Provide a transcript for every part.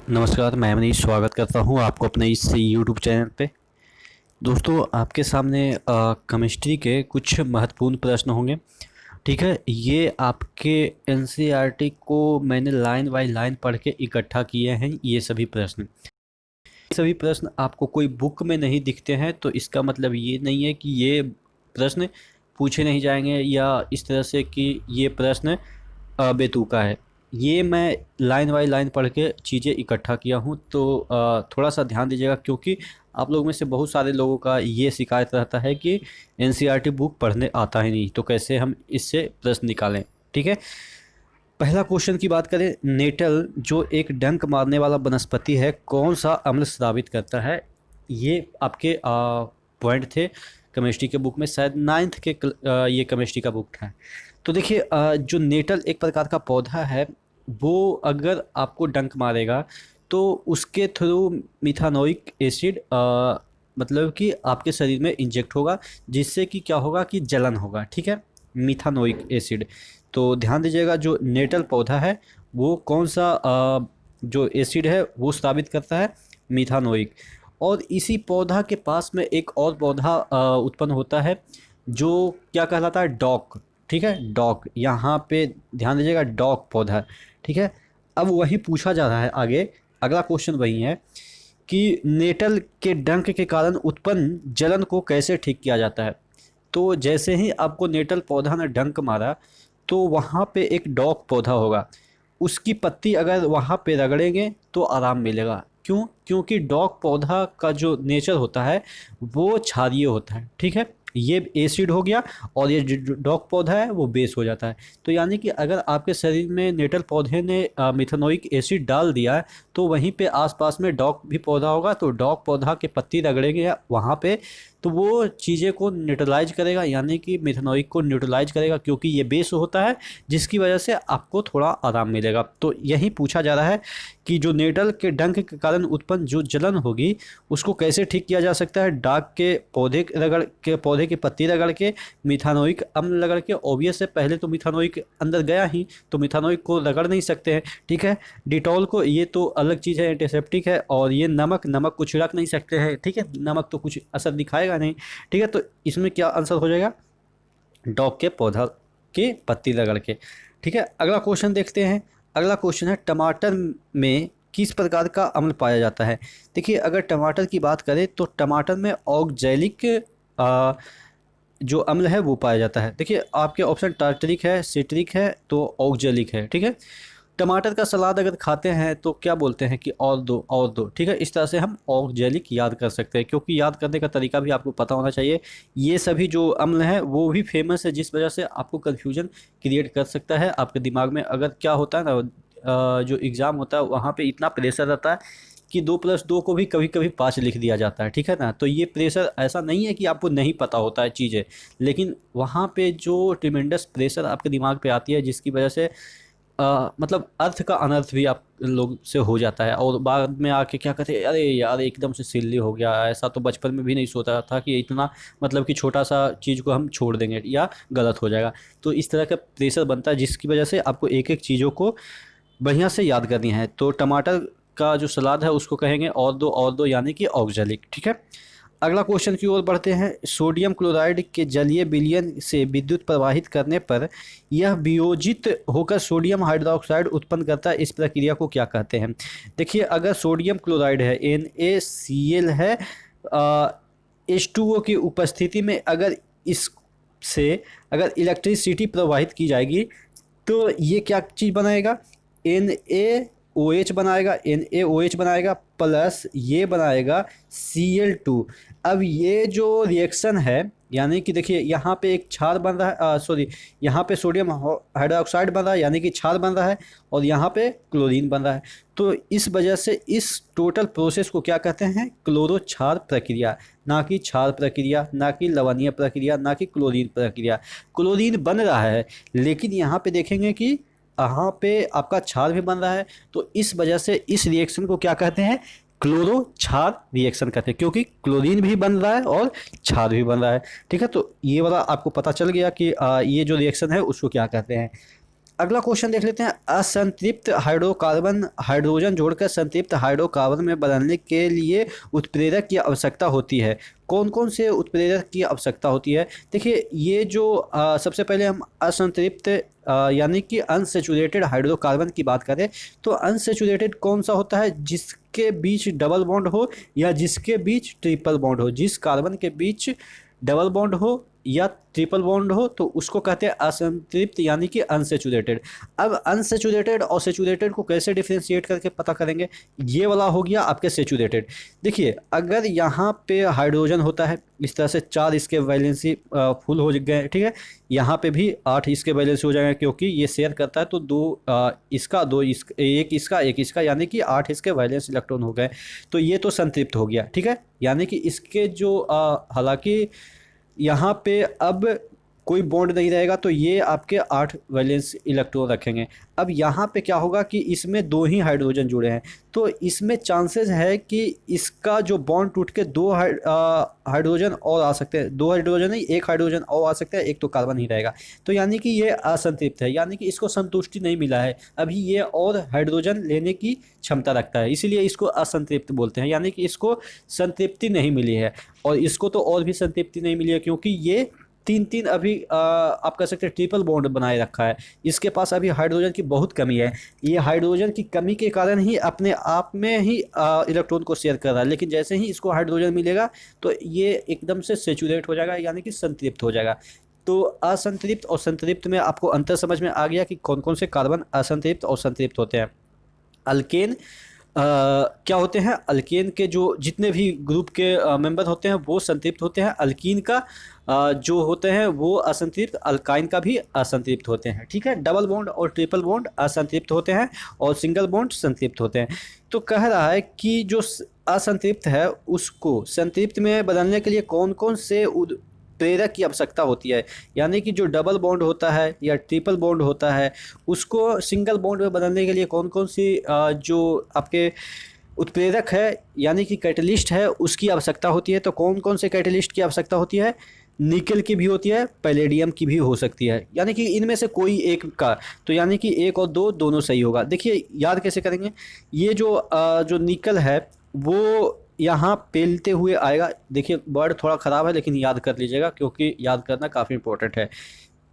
नमस्कार, मैं मनीष स्वागत करता हूँ आपको अपने इस यूट्यूब चैनल पे। दोस्तों, आपके सामने केमिस्ट्री के कुछ महत्वपूर्ण प्रश्न होंगे। ठीक है, ये आपके एनसीईआरटी को मैंने लाइन बाय लाइन पढ़ के इकट्ठा किए हैं। ये सभी प्रश्न आपको कोई बुक में नहीं दिखते हैं, तो इसका मतलब ये नहीं है कि ये प्रश्न पूछे नहीं जाएंगे या इस तरह से कि ये प्रश्न बेतुका है। ये मैं लाइन बाय लाइन पढ़ के चीज़ें इकट्ठा किया हूँ, तो थोड़ा सा ध्यान दीजिएगा, क्योंकि आप लोगों में से बहुत सारे लोगों का ये शिकायत रहता है कि एनसीईआरटी बुक पढ़ने आता ही नहीं, तो कैसे हम इससे प्रश्न निकालें। ठीक है, पहला क्वेश्चन की बात करें। नेटल जो एक डंक मारने वाला वनस्पति है, कौन सा अम्ल स्रावित करता है? ये आपके पॉइंट थे केमिस्ट्री के बुक में, शायद नाइन्थ के ये केमिस्ट्री का बुक था। तो देखिए, जो नेटल एक प्रकार का पौधा है, वो अगर आपको डंक मारेगा तो उसके थ्रू मिथानोइक एसिड मतलब कि आपके शरीर में इंजेक्ट होगा, जिससे कि क्या होगा कि जलन होगा। ठीक है, मिथानोइक एसिड। तो ध्यान दीजिएगा, जो नेटल पौधा है वो कौन सा जो एसिड है वो स्रावित करता है? मिथानोइक। और इसी पौधा के पास में एक और पौधा उत्पन्न होता है जो क्या कहलाता है? डॉक। ठीक है, डॉक। यहाँ पे ध्यान दीजिएगा, डॉक पौधा। ठीक है, अब वही पूछा जा रहा है आगे। अगला क्वेश्चन वही है कि नेटल के डंक के कारण उत्पन्न जलन को कैसे ठीक किया जाता है? तो जैसे ही आपको नेटल पौधा ने डंक मारा, तो वहाँ पे एक डॉक पौधा होगा, उसकी पत्ती अगर वहाँ पे रगड़ेंगे तो आराम मिलेगा। क्यों? क्योंकि डॉक पौधा का जो नेचर होता है वो क्षारीय होता है। ठीक है, ये एसिड हो गया और ये जो डॉक पौधा है वो बेस हो जाता है। तो यानी कि अगर आपके शरीर में नेटल पौधे ने मिथेनोइक एसिड डाल दिया है, तो वहीं पे आसपास में डॉक भी पौधा होगा, तो डॉक पौधा के पत्ती रगड़ेंगे वहाँ पे, तो वो चीज़ें को न्यूट्रलाइज करेगा, यानी कि मिथेनोइक को न्यूट्रलाइज करेगा, क्योंकि ये बेस होता है, जिसकी वजह से आपको थोड़ा आराम मिलेगा। तो यही पूछा जा रहा है कि जो नेटल के डंक के कारण उत्पन्न जो जलन होगी उसको कैसे ठीक किया जा सकता है? डाक के पौधे की पत्ती रगड़ के, मिथानोइक अम्ल रगड़ के। ऑब्वियस है, पहले तो मिथानोइक अंदर गया ही, तो मिथानोइक को रगड़ नहीं सकते हैं। ठीक है, डिटॉल को, ये तो अलग चीज़ है, एंटीसेप्टिक है। और ये नमक को छिड़क नहीं सकते हैं। ठीक है, नमक तो कुछ असर दिखाएगा नहीं। ठीक है, तो इसमें क्या आंसर हो जाएगा? डॉग के पौधा के पत्ती रगड़ के। ठीक है, अगला क्वेश्चन देखते हैं। अगला क्वेश्चन है, टमाटर में किस प्रकार का अम्ल पाया जाता है? देखिए, अगर टमाटर की बात करें तो टमाटर में ऑक्जैलिक जो अम्ल है वो पाया जाता है। देखिए, आपके ऑप्शन टार्टरिक है, सिट्रिक है, तो ऑक्जेलिक है। ठीक है, टमाटर का सलाद अगर खाते हैं तो क्या बोलते हैं कि और दो और दो। ठीक है, इस तरह से हम ऑक्जेलिक याद कर सकते हैं, क्योंकि याद करने का तरीका भी आपको पता होना चाहिए। ये सभी जो अम्ल हैं वो भी फेमस है, जिस वजह से आपको कन्फ्यूजन क्रिएट कर सकता है आपके दिमाग में। अगर क्या होता है ना, जो एग्ज़ाम होता है वहाँ पे इतना प्रेशर रहता है कि 2+2 को भी कभी कभी 5 लिख दिया जाता है। ठीक है ना, तो ये प्रेशर ऐसा नहीं है कि आपको नहीं पता होता है चीज़ें, लेकिन वहाँ पे जो ट्रिमेंडस प्रेशर आपके दिमाग पे आती है, जिसकी वजह से मतलब अर्थ का अनर्थ भी आप लोग से हो जाता है, और बाद में आके क्या कहते हैं, अरे यार एकदम से सिल्ली हो गया, ऐसा तो बचपन में भी नहीं सोचा था कि इतना मतलब कि छोटा सा चीज़ को हम छोड़ देंगे या गलत हो जाएगा। तो इस तरह का प्रेशर बनता है, जिसकी वजह से आपको एक एक चीज़ों को बढ़िया से याद करनी है। तो टमाटर का जो सलाद है उसको कहेंगे और दो यानी कि ऑक्जेलिक। ठीक है, अगला क्वेश्चन की ओर बढ़ते हैं। सोडियम क्लोराइड के जलीय विलयन से विद्युत प्रवाहित करने पर यह वियोजित होकर सोडियम हाइड्रोक्साइड उत्पन्न करता है, इस प्रक्रिया को क्या कहते हैं? देखिए, अगर सोडियम क्लोराइड है, NaCl है, H2O की उपस्थिति में अगर इससे अगर इलेक्ट्रिसिटी प्रवाहित की जाएगी, तो ये क्या चीज़ बनाएगा? NaOH बनाएगा प्लस ये बनाएगा Cl2। अब ये जो रिएक्शन है, यानी कि देखिए यहाँ पे एक क्षार बन रहा है, सॉरी, यहाँ पे सोडियम हाइड्रोक्साइड बन रहा है यानी कि क्षार बन रहा है, और यहाँ पे क्लोरीन बन रहा है। तो इस वजह से इस टोटल प्रोसेस को क्या कहते हैं? क्लोरो क्षार प्रक्रिया। ना कि क्षार प्रक्रिया, ना कि लवणीय प्रक्रिया, ना कि क्लोरीन प्रक्रिया। क्लोरीन बन रहा है, लेकिन यहाँ पे देखेंगे कि यहाँ पे आपका क्षार भी बन रहा है, तो इस वजह से इस रिएक्शन को क्या कहते हैं? क्लोरो क्षार रिएक्शन कहते हैं, क्योंकि क्लोरीन भी बन रहा है और क्षार भी बन रहा है। ठीक है, तो ये वाला आपको पता चल गया कि ये जो रिएक्शन है उसको क्या कहते हैं। अगला क्वेश्चन देख लेते हैं। असंतृप्त हाइड्रोकार्बन हाइड्रोजन जोड़कर संतृप्त हाइड्रोकार्बन में बदलने के लिए उत्प्रेरक की आवश्यकता होती है। कौन कौन से उत्प्रेरक की आवश्यकता होती है? देखिए, ये जो सबसे पहले हम असंतृप्त यानी कि अनसेचुरेटेड हाइड्रोकार्बन की बात करें तो अनसेचुरेटेड कौन सा होता है? जिसके बीच डबल बॉन्ड हो या जिसके बीच ट्रिपल बॉन्ड हो। जिस कार्बन के बीच डबल बॉन्ड हो या ट्रिपल बॉन्ड हो तो उसको कहते हैं असंतृप्त यानी कि अनसेचुरेटेड। अब अनसेचुरेटेड और सेचुरेटेड को कैसे डिफ्रेंशिएट करके पता करेंगे? ये वाला हो गया आपके सेचुरेटेड। देखिए, अगर यहाँ पे हाइड्रोजन होता है इस तरह से 4 इसके वैलेंसी फुल हो गए, ठीक है। यहाँ पे भी 8 इसके वैलेंसी हो जाएंगे क्योंकि ये शेयर करता है तो 2 इसका 2 एक इसका यानी कि 8 इसके वैलेंस इलेक्ट्रॉन हो गए। तो ये तो संतृप्त हो गया, ठीक है। यानी कि इसके जो हालांकि यहाँ पे अब कोई बॉन्ड नहीं रहेगा तो ये आपके 8 वैलेंस इलेक्ट्रॉन रखेंगे। अब यहाँ पे क्या होगा कि इसमें 2 ही हाइड्रोजन जुड़े हैं तो इसमें चांसेस है कि इसका जो बॉन्ड टूट के 2 हाइड्रोजन और आ सकते हैं। 2 हाइड्रोजन नहीं, 1 हाइड्रोजन और आ सकता है, एक तो कार्बन ही रहेगा। तो यानी कि ये असंतृप्त है, यानी कि इसको संतुष्टि नहीं मिला है अभी ये और हाइड्रोजन लेने की क्षमता रखता है, इसीलिए इसको असंतृप्त बोलते हैं। यानी कि इसको संतृप्ति नहीं मिली है और इसको तो और भी संतृप्ति नहीं मिली है क्योंकि ये 3 अभी आप कह सकते हैं ट्रिपल बॉन्ड बनाए रखा है। इसके पास अभी हाइड्रोजन की बहुत कमी है। ये हाइड्रोजन की कमी के कारण ही अपने आप में ही इलेक्ट्रॉन को शेयर कर रहा है, लेकिन जैसे ही इसको हाइड्रोजन मिलेगा तो ये एकदम से सेचुरेट हो जाएगा यानी कि संतृप्त हो जाएगा। तो असंतृप्त और संतृप्त में आपको अंतर समझ में आ गया कि कौन कौन से कार्बन असंतृप्त और संतृप्त होते हैं। अल्केन क्या होते हैं? अल्केन के जो जितने भी ग्रुप के मेंबर होते हैं वो संतृप्त होते हैं। अल्कीन का जो होते हैं वो असंतृप्त, अल्काइन का भी असंतृप्त होते हैं, ठीक है। डबल बॉन्ड और ट्रिपल बॉन्ड असंतृप्त होते हैं और सिंगल बॉन्ड संतृप्त होते हैं। तो कह रहा है कि जो असंतृप्त है उसको संतृप्त में बदलने के लिए कौन कौन से प्रेरक की आवश्यकता होती है। यानी कि जो डबल बॉन्ड होता है या ट्रिपल बॉन्ड होता है उसको सिंगल बॉन्ड में बदलने के लिए कौन कौन सी जो आपके उत्प्रेरक है यानी कि कैटलिस्ट है उसकी आवश्यकता होती है। तो कौन कौन से कैटलिस्ट की आवश्यकता होती है? निकल की भी होती है, पैलेडियम की भी हो सकती है, यानी कि इनमें से कोई एक का। तो यानी कि 1 और 2 दोनों सही होगा। देखिए, याद कैसे करेंगे? ये जो निकल है वो यहाँ पेलते हुए आएगा। देखिए, वर्ड थोड़ा ख़राब है लेकिन याद कर लीजिएगा क्योंकि याद करना काफ़ी इंपॉर्टेंट है।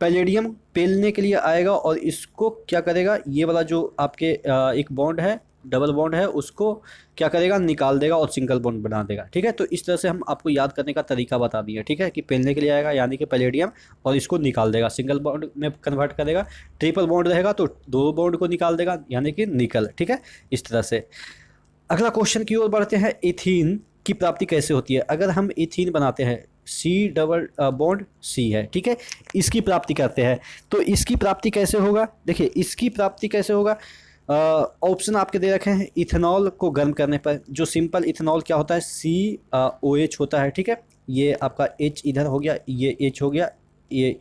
पैलेडियम पेलने के लिए आएगा और इसको क्या करेगा? ये वाला जो आपके एक बॉन्ड है, डबल बॉन्ड है, उसको क्या करेगा? निकाल देगा और सिंगल बॉन्ड बना देगा, ठीक है। तो इस तरह से हम आपको याद करने का तरीका बता दिए, ठीक है, कि पेलने के लिए आएगा यानी कि पैलेडियम और इसको निकाल देगा, सिंगल बॉन्ड में कन्वर्ट करेगा। ट्रिपल बॉन्ड रहेगा तो 2 बॉन्ड को निकाल देगा यानी कि निकल, ठीक है। इस तरह से अगला क्वेश्चन की ओर बढ़ते हैं। इथीन की प्राप्ति कैसे होती है? अगर हम इथीन बनाते हैं, C डबल बॉन्ड C है, ठीक है, इसकी प्राप्ति करते हैं तो इसकी प्राप्ति कैसे होगा? देखिए, इसकी प्राप्ति कैसे होगा? ऑप्शन आपके दे रखे हैं। इथेनॉल को गर्म करने पर जो सिंपल इथेनॉल क्या होता है? COH होता है, ठीक है। ये आपका H इधर हो गया, ये H हो गया, ये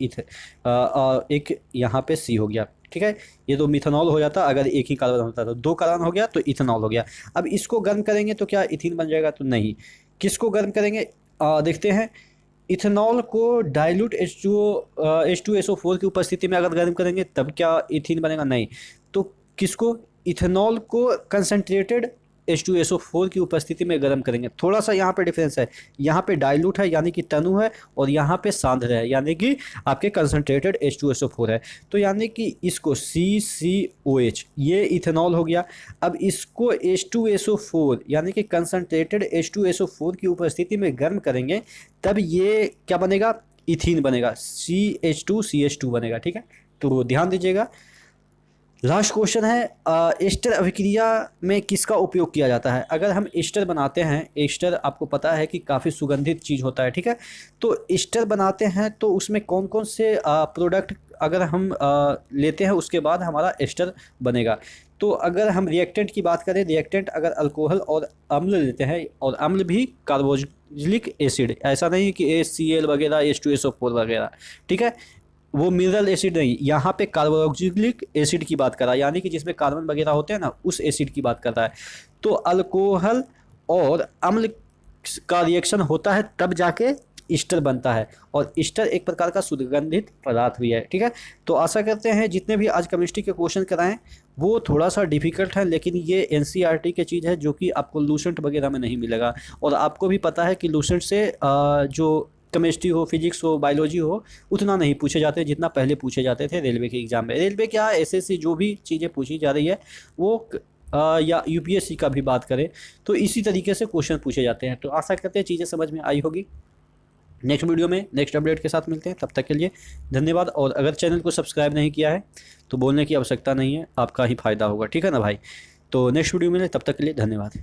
एक यहाँ पे C हो गया, ठीक है। ये तो मिथेनॉल हो जाता अगर एक ही कार्बन होता तो 2 कार्बन हो गया तो इथेनॉल हो गया। अब इसको गर्म करेंगे तो क्या इथीन बन जाएगा? तो नहीं। किसको गर्म करेंगे? देखते हैं। इथेनॉल को डाइल्यूट H2SO4 की उपस्थिति में अगर गर्म करेंगे तब क्या इथीन बनेगा? नहीं। तो किसको? इथेनॉल को कंसनट्रेटेड H2SO4 की उपस्थिति में गर्म करेंगे। थोड़ा सा यहाँ पे डिफरेंस है, यहाँ पे डाइल्यूट है यानी कि तनु है और यहाँ पे सांद्र है यानी कि आपके कंसनट्रेटेड H2SO4 है। तो यानी कि इसको CCOH ये इथेनॉल हो गया। अब इसको H2SO4 यानी कि कंसनट्रेटेड H2SO4 की उपस्थिति में गर्म करेंगे तब ये क्या बनेगा? इथीन बनेगा, CH2CH2 बनेगा, ठीक है। तो ध्यान दीजिएगा। लास्ट क्वेश्चन है, एस्टर अभिक्रिया में किसका उपयोग किया जाता है? अगर हम एस्टर बनाते हैं, एस्टर आपको पता है कि काफ़ी सुगंधित चीज़ होता है, ठीक है। तो एस्टर बनाते हैं तो उसमें कौन कौन से प्रोडक्ट अगर हम लेते हैं उसके बाद हमारा एस्टर बनेगा। तो अगर हम रिएक्टेंट की बात करें, रिएक्टेंट अगर अल्कोहल और अम्ल लेते हैं, और अम्ल भी कार्बोक्सिलिक एसिड, ऐसा नहीं कि HCl वगैरह H2SO4 वगैरह, ठीक है, वो मिनरल एसिड नहीं, यहाँ पे कार्बोक्सिलिक एसिड की बात कर रहा है यानी कि जिसमें कार्बन वगैरह होते हैं ना, उस एसिड की बात कर रहा है। तो अल्कोहल और अम्ल का रिएक्शन होता है तब जाके ईस्टर बनता है, और ईस्टर एक प्रकार का सुगंधित पदार्थ भी है। ठीक है, तो आशा करते हैं जितने भी आज केमिस्ट्री के क्वेश्चन कराएं वो थोड़ा सा डिफिकल्ट है, लेकिन ये एनसीईआरटी की चीज़ है जो कि आपको लूसेंट वगैरह में नहीं मिलेगा। और आपको भी पता है कि लूसेंट से जो केमिस्ट्री हो, फिजिक्स हो, बायोलॉजी हो, उतना नहीं पूछे जाते जितना पहले पूछे जाते थे रेलवे के एग्ज़ाम में। रेलवे क्या, एसएससी जो भी चीज़ें पूछी जा रही है वो या यूपीएससी का भी बात करें तो इसी तरीके से क्वेश्चन पूछे जाते हैं। तो आशा करते हैं चीज़ें समझ में आई होगी। नेक्स्ट वीडियो में नेक्स्ट अपडेट के साथ मिलते हैं, तब तक के लिए धन्यवाद। और अगर चैनल को सब्सक्राइब नहीं किया है तो बोलने की आवश्यकता नहीं है, आपका ही फ़ायदा होगा। ठीक है ना भाई, तो नेक्स्ट वीडियो मिले, तब तक के लिए धन्यवाद।